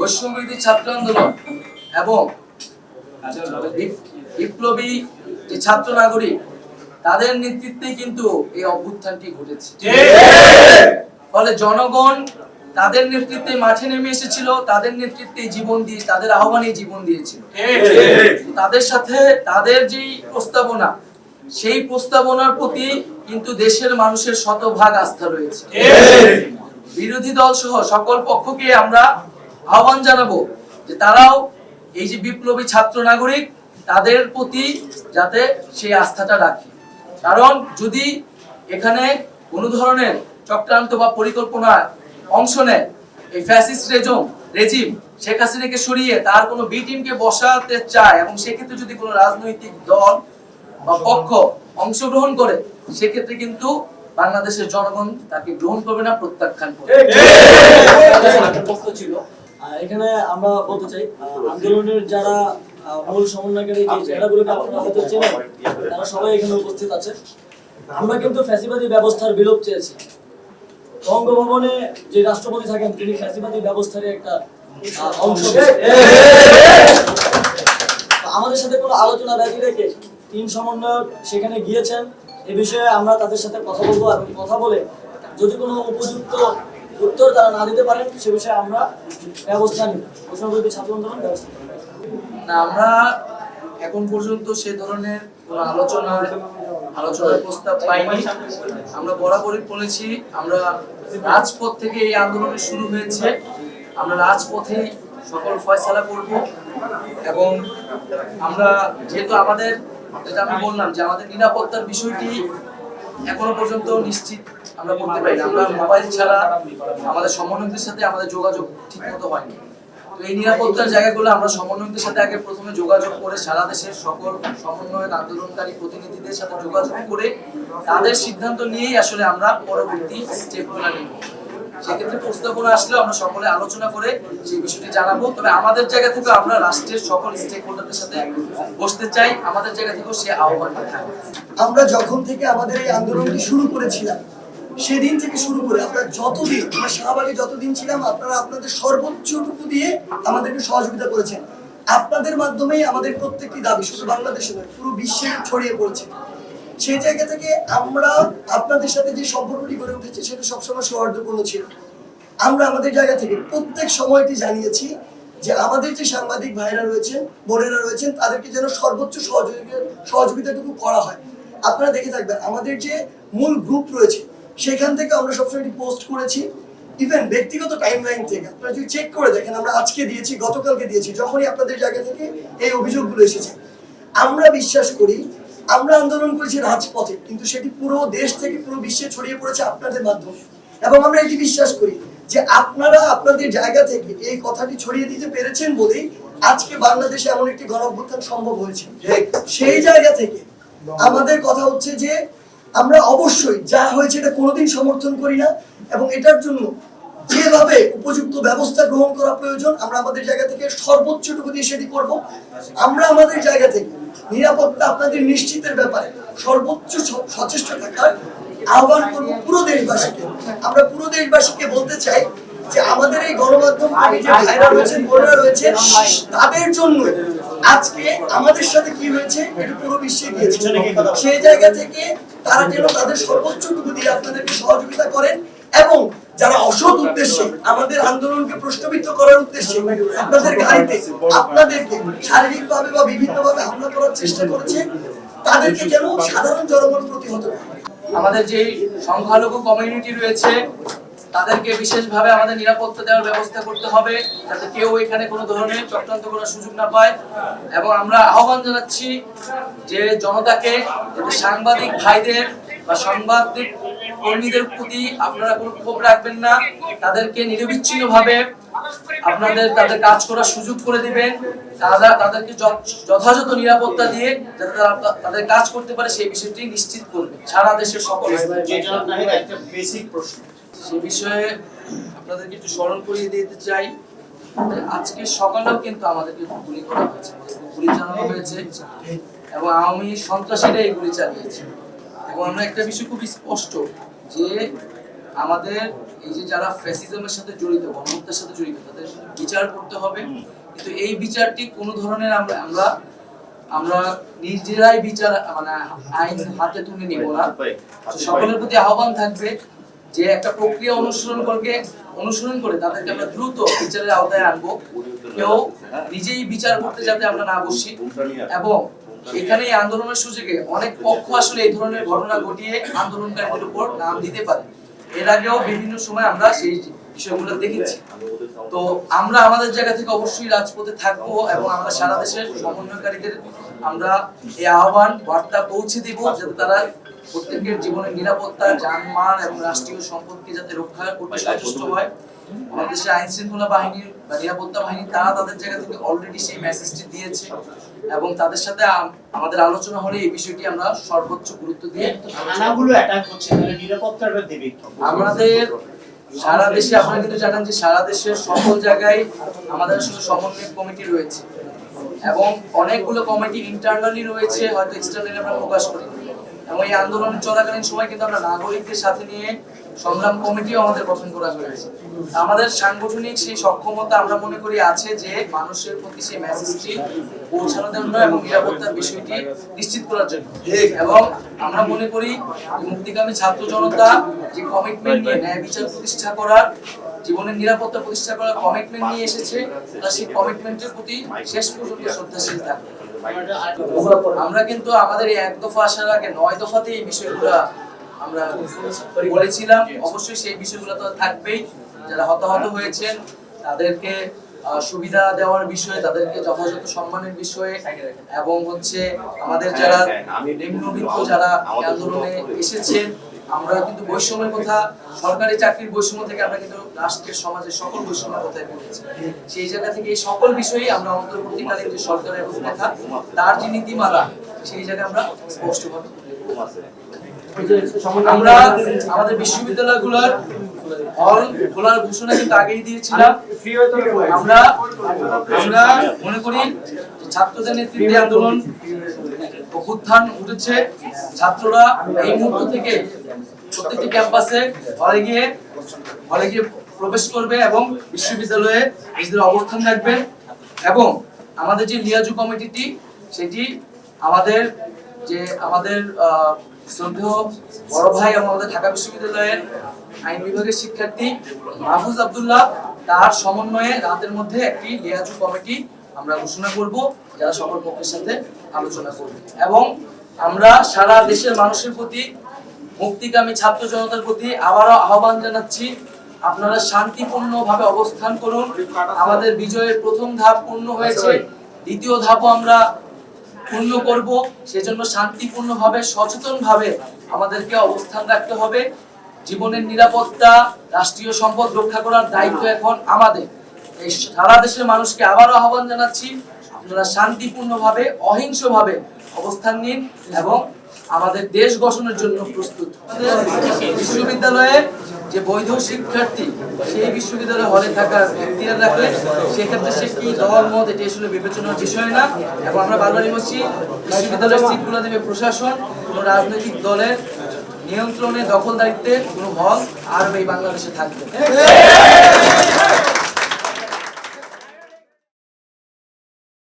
বৈষম্যবিরোধী ছাত্র আন্দোলন এবং বিপ্লবী যে ছাত্র নাগরিক তাদের নেতৃত্বে কিন্তু এই অভ্যুত্থানটি ঘটেছে। ফলে জনগণ তাদের নেতৃত্বে মাঠে নেমে এসেছিল, তাদের নেতৃত্বে জীবন দিয়ে, তাদের আহ্বানে জীবন দিয়েছিল। তাদের সাথে তাদের যে প্রস্তাবনা, সেই প্রস্তাবনার প্রতি কিন্তু দেশের মানুষের শতভাগ আস্থা রয়েছে। বিরোধী দল সহ সকল পক্ষকে আমরা আহ্বান জানাবো যে তারাও এই যে বিপ্লবী ছাত্র নাগরিক তাদের প্রতি যাতে সেই আস্থাটা রাখে। কারণ যদি এখানে কোনো ধরনের চক্রান্ত বা পরিকল্পনায় অংশ নেয় এই ফ্যাসিস্ট রেজিম শেখ হাসিনাকে সরিয়ে তার কোনো বি টিমকে বসাতে চায় এবং সেক্ষেত্রে যদি কোনো রাজনৈতিক দল বা পক্ষ অংশগ্রহণ করে, সেক্ষেত্রে কিন্তু বাংলাদেশের জনগণ তাকে গ্রহণ করবে না, প্রত্যাখ্যান করবে। এখানে আমরা বলতে চাই আন্দোলনের যারা মূল সমন্বয়কারী যে জায়গাগুলোকে আপনারা হয়তো চেনেন, তারা সবাই এখানে উপস্থিত আছে। আমরা কিন্তু ফ্যাসিবাদী ব্যবস্থার বিলোপ চেয়েছি। বঙ্গভবনে যে রাষ্ট্রপতি থাকেন তিনি ফ্যাসিবাদী ব্যবস্থার একটা অংশ। আমাদের সাথে কোনো আলোচনা ব্যতি রেখে তিন সমন্বয়ক সেখানে গিয়েছেন। এ বিষয়ে আমরা তাদের সাথে কথা বলবো এবং কথা বলে যদি কোনো উপযুক্ত উত্তর তারা না দিতে পারেন সে বিষয়ে আমরা ব্যবস্থা নিব। বৈষম্যবিরোধী ছাত্র আন্দোলন ব্যবস্থা না, আমরা এখন পর্যন্ত সে ধরনের কোনো আলোচনার প্রস্তাব পাইনি। আমরা বরাবরই বলেছি আমরা রাজপথ থেকে এই আন্দোলন শুরু হয়েছে, আমরা রাজপথে সকল ফয়সালা করব। এবং আমরা যেহেতু আমাদের যেটা আমি বললাম যে আমাদের নিরাপত্তার বিষয়টি এখনো পর্যন্ত নিশ্চিত আমরা করতে পারি না। আমরা মোবাইল ছাড়া আমাদের সমন্বয়কদের সাথে আমাদের যোগাযোগ ঠিক মতো হয়নি। তো এই নিরাপত্তার জায়গাগুলো আমরা সমন্বয়কদের সাথে আগে প্রথমে যোগাযোগ করে সারা দেশের সকল সমন্বয়ক আন্দোলনকারী প্রতিনিধিদের সাথে যোগাযোগ করে তাদের সিদ্ধান্ত নিয়েই আসলে আমরা পরবর্তী স্টেপগুলো নেব। সেক্ষেত্রে প্রস্তাবনা আসলে আমরা সকলে আলোচনা করে সেই বিষয়টি জানাবো। তবে আমাদের জায়গা থেকে আমরা রাষ্ট্রের সকল স্টেক হোল্ডারদের সাথে বসতে চাই, আমাদের জায়গা থেকেও সে আহ্বানটা থাকবে। আমরা যখন থেকে আমাদের এই আন্দোলনটি শুরু করেছিলাম সেদিন থেকে শুরু করে আমরা যতদিন আমরা শাহবাগে যতদিন ছিলাম আপনারা আপনাদের সর্বোচ্চটুকু দিয়ে আমাদেরকে সহযোগিতা করেছেন। আপনাদের মাধ্যমেই আমাদের প্রত্যেকটি দাবি শুধু বাংলাদেশে নয় পুরো বিশ্বে ছড়িয়ে পড়েছে। সেই জায়গা থেকে আমরা আপনাদের সাথে যে সম্পর্কটি গড়ে উঠেছে সেটা সবসময় সৌহার্দ্যপূর্ণ ছিল। আমরা আমাদের জায়গা থেকে প্রত্যেক সময়টি জানিয়েছি যে আমাদের যে সাংবাদিক ভাইরা রয়েছেন, বোনেরা রয়েছেন, তাদেরকে যেন সর্বোচ্চ সহযোগিতাটুকু করা হয়। আপনারা দেখে থাকবেন আমাদের যে মূল গ্রুপ রয়েছে সেখান থেকে আমরা সবসময় পোস্ট করেছি। ইভেন ব্যক্তিগত টাইমলাইন থেকে আপনারা যদি চেক করে দেখেন আমরা আজকে দিয়েছি, গতকালকে দিয়েছি, যখনই আপনাদের জায়গা থেকে এই অভিযোগগুলো এসেছে। আমরা বিশ্বাস করি আমরা আন্দোলন করেছি রাজপথে, কিন্তু সেটি পুরো দেশ থেকে পুরো বিশ্বে ছড়িয়ে পড়েছে আপনাদের মাধ্যমে। এবং আমরা এটি বিশ্বাস করি যে আপনারা আপনাদের জায়গা থেকে এই কথাটি ছড়িয়ে দিতে পেরেছেন বলেই আজকে বাংলাদেশে এমন একটি গণঅভ্যুত্থান সম্ভব হয়েছে। সেই জায়গা থেকে আমাদের কথা হচ্ছে যে আমরা অবশ্যই যা হয়েছে এটা কোনোদিন সমর্থন করি না, এবং এটার জন্য যেভাবে উপযুক্ত ব্যবস্থা গ্রহণ করা প্রয়োজন আমরা আমাদের জায়গা থেকে সর্বোচ্চটুকু দিয়ে সেটি করব। আমরা আমাদের জায়গা থেকে নিরাপত্তা আপনাদের নিশ্চিতের ব্যাপারে সর্বোচ্চ সচেষ্ট থাকার আহ্বান করব পুরো দেশবাসীকে। আমরা পুরো দেশবাসীকে বলতে চাই যে আমাদের এই গণমাধ্যম যে ভাইরা রয়েছেন, বোনেরা রয়েছেন, তাদের জন্য আজকে আমাদের সাথে কি হয়েছে এটা পুরো বিশ্বে গিয়েছে। সেই জায়গা থেকে তারা যেন তাদের সর্বোচ্চটুকু দিয়ে আপনাদেরকে সহযোগিতা করেন, এবং যারা অসৎ উদ্দেশ্যে আমাদের আন্দোলনকে প্রশ্নবিদ্ধ করার উদ্দেশ্যে আপনাদের গাড়িতে আপনাদেরকে শারীরিকভাবে বা বিভিন্নভাবে হামলা করার চেষ্টা করেছে তাদেরকে যেন সাধারণ জনগণ প্রতিহত করে। আমাদের যে সংখ্যালঘু কমিউনিটি রয়েছে তাদেরকে বিশেষভাবে আমাদের নিরাপত্তা দেওয়ার ব্যবস্থা করতে হবে যাতে কেউ এখানে কোনো ধরনের চক্রান্ত করার সুযোগ না পায়। এবং আমরা আহ্বান জানাচ্ছি যে জনতাকে সাংবাদিক ভাইদের বা সাংবাদিক কর্মীদের প্রতি আপনারা কোনো ক্ষোভ রাখবেন না, তাদেরকে নিরবিচ্ছিন্নভাবে তাদের কাজ করার সুযোগ করে দিবেন। তাদেরকে যথাযথ নিরাপত্তা দিয়ে যাতে তারা তাদের কাজ করতে পারে সেই বিষয়টি নিশ্চিত করবে সারা দেশের সকল। একটা বেসিক প্রশ্ন সে বিষয়ে আপনাদেরকে একটু স্মরণ করিয়ে দিতে চাই যে আজকে সকালেও কিন্তু আমাদেরকে গুলি করা হয়েছে, গুলি চালানো হয়েছে এবং আওয়ামী সন্ত্রাসীরা এই গুলি চালিয়েছে। এবং আমরা একটা বিষয় খুব স্পষ্ট যে আমাদের এই যে যারা ফ্যাসিজমের সাথে জড়িত, গণহত্যার সাথে জড়িত, তাদের বিচার করতে হবে। কিন্তু এই বিচারটি কোনো ধরনের আমরা নিজেরাই বিচার মানে আইন হাতে তুলে নিব না। সকলের প্রতি আহ্বান থাকবে যে একটা প্রক্রিয়া অনুসরণ করে তাদেরকে আমরা দ্রুত বিচারের আওতায় আনবো। কেউ নিজেই বিচার করতে যাতে আমরা না বসি। এবং এখানে এই আন্দোলনের সুযোগে অনেক পক্ষ আসলে এই ধরনের ঘটনা ঘটিয়ে আন্দোলনকারীদের উপর নাম দিতে পারে। এর আগেও বিভিন্ন সময় আমরা সেই বিষয়গুলো দেখেছি। তো আমরা আমাদের জায়গা থেকে অবশ্যই রাজপথে থাকবো এবং আমরা সারা দেশের সমন্বয়কারীদের আমরা এই আহ্বান বার্তা পৌঁছে দিব যাতে তারা প্রত্যেকের জীবনের নিরাপত্তা, জানমাল এবং রাষ্ট্রীয় সম্পদকে যাতে রক্ষা করতে সচেষ্ট হয়। আমাদের দেশের আইন শৃঙ্খলা বাহিনীর বা নিরাপত্তা বাহিনী তারা তাদের জায়গা থেকে অলরেডি সেই মেসেজটি দিয়েছে এবং তাদের সাথে আমাদের আলোচনা হলে এই বিষয়টি আমরা সর্বোচ্চ গুরুত্ব দিয়ে থানাগুলো অ্যাটাক হচ্ছে, তাহলে নিরাপত্তাটা দেবে কি? আমাদের সারা দেশে আপনারা কিন্তু জানেন যে সারা দেশের সকল জায়গায় আমাদের আসলে সমন্বয় কমিটি রয়েছে এবং অনেকগুলো কমিটি ইন্টারনালি রয়েছে, হয়তো এক্সটার্নালি আমরা প্রকাশ করি। এবং এই আন্দোলন চলাকালীন সময় কিন্তু আমরা নাগরিকদের সাথে নিয়ে সংগ্রাম কমিটিও আমাদের গঠন করা হয়েছে। আমাদের সাংগঠনিক সেই সক্ষমতা আমরা মনে করি আছে যে মানুষের প্রতি সেই মেসেজটি পৌঁছানোর জন্য এবং নিরাপত্তার বিষয়টি নিশ্চিত করার জন্য। এবং আমরা মনে করি মুক্তিকামী ছাত্র জনতা যে কমিটমেন্ট নিয়ে ন্যায় বিচার প্রতিষ্ঠা করার, জীবনের নিরাপত্তা প্রতিষ্ঠা করার কমিটমেন্ট নিয়ে এসেছে, তারা সেই কমিটমেন্টের প্রতি শেষ পর্যন্ত শ্রদ্ধাশীল থাকবে। আমরা কিন্তু আমাদের এই এক দফা আসার আগে 9 দফাতে এই বিষয়গুলো আমরা বলেছিলাম। অবশ্যই সেই বিষয়গুলো তো থাকবেই। যারা হতাহত হয়েছেন তাদেরকে সুবিধা দেওয়ার বিষয়ে, তাদেরকে যথাযথ সম্মানের বিষয়ে এবং হচ্ছে আমাদের যারা নিম্নবিত্ত যারা আন্দোলনে এসেছেন, আমরা কিন্তু বৈষম্যের কথা, সরকারি চাকরির বৈষম্য থেকে আমরা কিন্তু রাষ্ট্রের সমাজের সকল বৈষম্যের কথাই বলেছি। সেই জায়গা থেকে এই সকল বিষয়েই আমরা অন্তর্বর্তীকালীন যে সরকারের রূপরেখা, তার যে নীতিমালা, সেই জায়গায় আমরা স্পষ্টভাবে আমরা আমাদের বিশ্ববিদ্যালয়গুলোর হল খোলার ঘোষণা কিন্তু আগেই দিয়েছিলাম। আমরা মনে করি ছাত্রদের নেতৃত্বে আন্দোলন অভ্যুত্থান উঠেছে। ছাত্ররা এই মুহূর্ত থেকে প্রত্যেকটি ক্যাম্পাসে হলে গিয়ে প্রবেশ করবে এবং বিশ্ববিদ্যালয়ে নিজেদের অবস্থান রাখবে। এবং আমাদের যে লিয়াজু কমিটিটি, সেটি আমাদের শ্রদ্ধেয় বড় ভাই এবং আমাদের ঢাকা বিশ্ববিদ্যালয়ের আইন বিভাগের শিক্ষার্থী মাহফুজ আব্দুল্লাহ, তার সমন্বয়ে রাতের মধ্যে একটি লিয়াজু কমিটি আমরা ঘোষণা করব, যারা সকল পক্ষের সাথে আলোচনা করবে। এবং আমরা সারা দেশের মানুষের প্রতি, মুক্তিকামী ছাত্র জনতার প্রতি আবারও আহ্বান জানাচ্ছি, আপনারা শান্তিপূর্ণভাবে অবস্থান করুন। আমাদের বিজয়ের প্রথম ধাপ পূর্ণ হয়েছে, দ্বিতীয় ধাপও আমরা পূর্ণ করব। সেজন্য শান্তিপূর্ণভাবে, সচেতনভাবে আমাদেরকে অবস্থান রাখতে হবে। জীবনের নিরাপত্তা, রাষ্ট্রীয় সম্পদ রক্ষা করার দায়িত্ব এখন আমাদের। এই সারা দেশের মানুষকে আবারও আহ্বান জানাচ্ছি, আপনারা শান্তিপূর্ণভাবে, অহিংসভাবে অবস্থান নিন এবং আমাদের দেশ গঠনের জন্য প্রস্তুত। বিশ্ববিদ্যালয়ে যে বৈধ শিক্ষার্থী সেই বিশ্ববিদ্যালয়ে হলে থাকার এখতিয়ার রাখে, সেক্ষেত্রে সে কি দল মত এটি আসলে বিবেচনার বিষয় না। এবং আমরা বারবারই বলছি, বিশ্ববিদ্যালয়ের সিটগুলো দেবে প্রশাসন, কোনো রাজনৈতিক দলের নিয়ন্ত্রণে, দখলদারিত্বে কোনো হল আর এই বাংলাদেশে থাকবে।